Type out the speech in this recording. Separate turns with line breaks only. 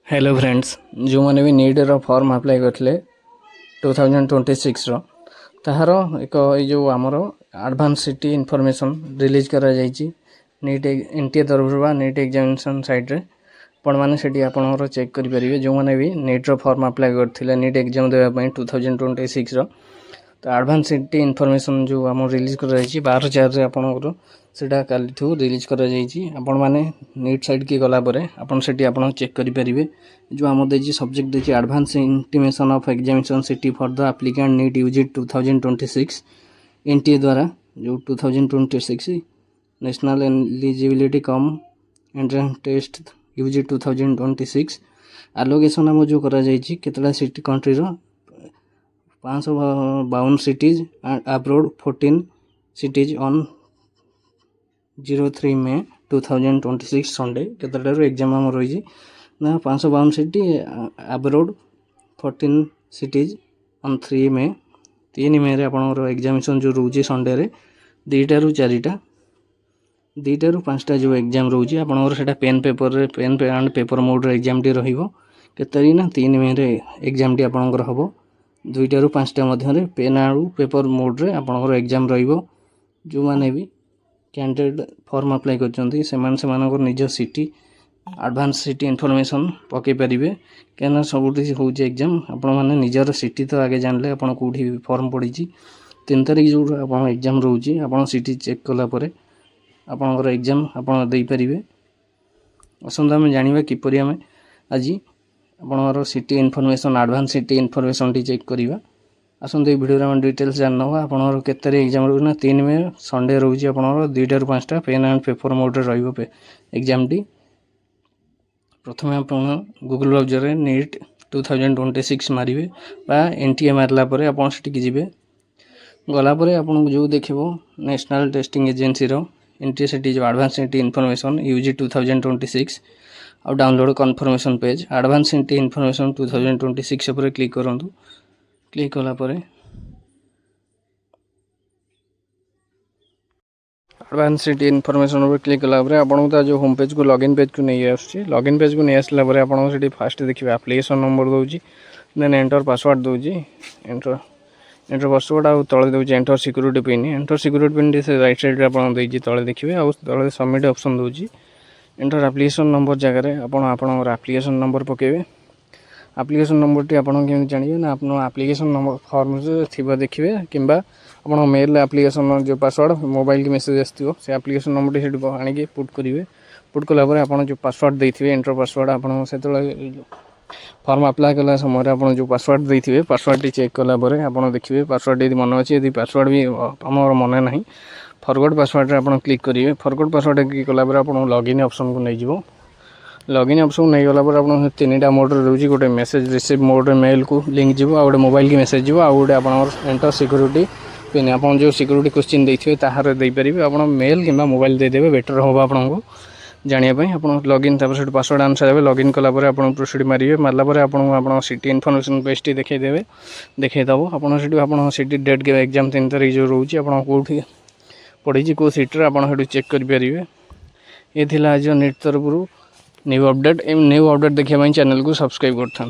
Hello friends, जो मैंने भी नीट रो फॉर्म अप्लाई करते 2026 ताहार एक जो आमर एडवांस सिटी इनफॉरमेशन रिलीज करा जायछि नीट एनटीए तरफ नीट एग्जामिनेशन साइट रे आपण माने सेठी आपनर चेक करि परिबे। जो मैंने भी नीट रो फॉर्म अप्लाई करथिले नीट एग्जाम देबा पई 2026 तो एडवांस सिटी इनफॉरमेशन जो आम रिलीज कर 12/4 रे आपनकर सेटा काली ठू रिलीज करा जायछि। आपण माने नीट साइट की गला परे आपण सेठी आपण चेक करि परिबे। जो आम देछि सब्जेक्ट देछि advance intimation of examination city for the applicant NEET UG 2026 NTA द्वारा जो 2026 national eligibility cum entrance test UG 2026 allocation आम जो करा जायछि केतला सिटी कंट्री रो 552 cities and abroad 14 cities on 03 May 2026 Sunday केतटारू exam हम रही ना 552 city abroad 14 cities on 3 May 3 मे रे आपनकर एग्जामिनेशन जो रहउची संडे रे 2टारू 4टा 2टारू 5टा जो एग्जाम रहउची आपनकर सेटा पेन एंड पेपर मोड रे एग्जाम टी रहिबो केतरी ना 3 मे रे एग्जाम टी आपनकर हबो 2टारू 5टा मध्य पेन आउ पेपर मोड रे आपनकर एग्जाम रहिबो। जो माने भी कैंडिडेट फॉर्म अप्लाई करचंती सेमानकर निज सिटी एडवांस सिटी इनफॉरमेशन पके परिबे केना सबुठी होउची एग्जाम आपण माने निजर सिटी तो आगे जानले आपण कोठी फॉर्म पड़ीची 3 तारिख जो आपण एग्जाम रहउची आपण सिटी चेक कला परे आपनकर एग्जाम आपण देई परिबे। असंदा में जानिबा किपरि हमें आज आपनकर city information advance city information टी चेक करिबा। आसंते वीडियो रे हम डिटेल्स जाननवा आपनकर केतरे एग्जाम रहउना 3 मे संडे रहउची आपनकर 2टारू 5टा पेन एंड पेपर मोड रे रहिबो एग्जाम टी। प्रथमे आपण गूगल ब्राउजर रे नीट 2026 मारिबे बा एनटीए मारला परे आपण सेठी कि जिबे गला परे आपण जो देखिबो नेशनल टेस्टिंग एजेंसी रो एनटीए सेठी जो एडवांस सिटी इनफॉरमेशन यूजी 2026 और download conformation page advance city information 2026 पर क्लिक करंतु। क्लिक कला परे एडवांस सिटी इनफॉरमेशन पर क्लिक कला परे आपन ता जो होम पेज को लॉगिन पेज को नहीं आछी लॉगिन पेज को नहीं आसला परे आपन सेठी फास्ट देखिबे एप्लीकेशन नंबर दोउची देन एंटर पासवर्ड दोउची एंटर पासवर्ड आ तळे दोउची एंटर सिक्योरिटी पिन से राइट साइड रे आपन देजी तळे देखिबे आ तळे सबमिट ऑप्शन दोउची एंटर एप्लीकेशन नंबर जगह रे आपन एप्लीकेशन नंबर पकेबे। एप्लीकेशन नंबर टी आपन केम जानिबे ना आपन एप्लीकेशन नंबर फॉर्म से थिबा देखिबे किंबा आपन मेल एप्लीकेशन जो पासवर्ड मोबाइल की मेसेज आस्तिबो से एप्लीकेशन नंबर टी सेठी आनी के पुट करिवे। पुट कला परे आपन जो पासवर्ड देथिबे एंटर पासवर्ड आपन सेतळे फॉर्म अप्लाई कला समय आपन जो पासवर्ड देथिबे पासवर्ड टी चेक कला परे आपन देखिबे पासवर्ड यदि मन अछि यदि पासवर्ड भी हमर मन नाही फॉरगॉट पासवर्ड रे आपन क्लिक करिवे। फॉरगॉट पासवर्ड क्लिक कला परे आपन लॉगिन ऑप्शन को नै जिवो लॉगिन ऑप्शन नै गला परे आपन तीनटा मोड रे रहउची गोटे मेसेज रिसीव मोड रे मेल को लिंक जिवो आ गोटे मोबाइल की मेसेज जिवो आ गोटे आपन एंटर सिक्योरिटी पिन आपन जो सिक्योरिटी क्वेश्चन देथिबे ताहार देई परिबे आपन मेल किबा मोबाइल दे देबे बेटर होबा आपन को जानिया पई आपन लॉगिन तापर सेट पासवर्ड आंसर देबे लॉगिन कला परे आपन प्रोसीड मारिबे मारला परे आपन सिटी इनफॉरमेशन पेज टी देखे देबे देखे दबो आपन सिटी डेट के एग्जाम 3 तारिख जो रहउची आपन कोठी पड़ी को सीट आप चेक करेंगे। ये थिला आज नीट तरफ न्यू अपडेट देखिए चैनल को सब्सक्राइब करथां।